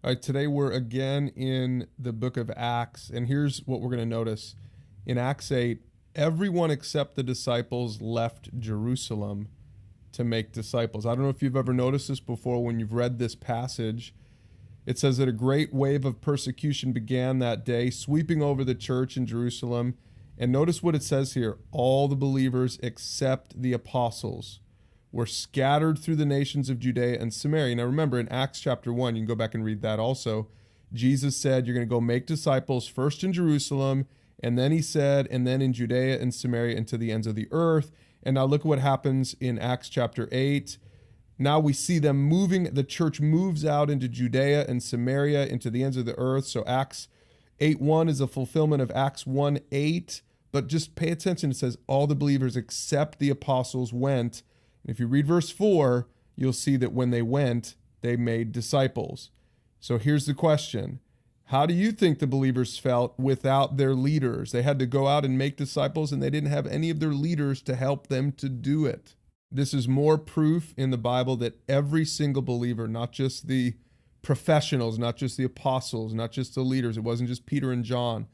All right, today we're again in the book of Acts, and here's what we're going to notice. In Acts 8, everyone except the disciples left Jerusalem to make disciples. I don't know if you've ever noticed this before when you've read this passage. It says that a great wave of persecution began that day, sweeping over the church in Jerusalem. And notice what it says here. All the believers except the apostles were scattered through the nations of Judea and Samaria. Now remember, in Acts chapter 1, you can go back and read that also. Jesus said, you're going to go make disciples first in Jerusalem, and then he said, and then in Judea and Samaria and to the ends of the earth. And now look at what happens in Acts chapter 8. Now we see them moving, the church moves out into Judea and Samaria, into the ends of the earth. So Acts 8:1 is a fulfillment of Acts 1:8. But just pay attention, it says, all the believers except the apostles went. And if you read verse 4, you'll see that when they went, they made disciples. So here's the question. How do you think the believers felt without their leaders? They had to go out and make disciples, and they didn't have any of their leaders to help them to do it. This is more proof in the Bible that every single believer, not just the professionals, not just the apostles, not just the leaders, it wasn't just Peter and John,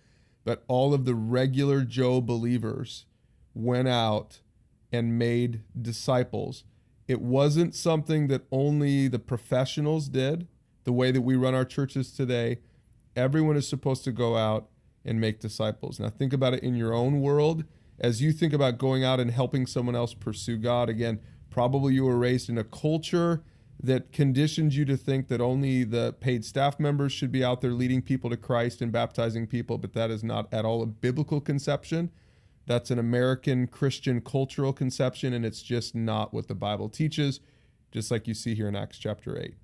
but all of the regular Joe believers went out and made disciples. It wasn't something that only the professionals did, the way that we run our churches today. Everyone is supposed to go out and make disciples. Now think about it in your own world. As you think about going out and helping someone else pursue God, again, probably you were raised in a culture that conditioned you to think that only the paid staff members should be out there leading people to Christ and baptizing people, but that is not at all a biblical conception. That's an American Christian cultural conception, and it's just not what the Bible teaches, just like you see here in Acts chapter 8.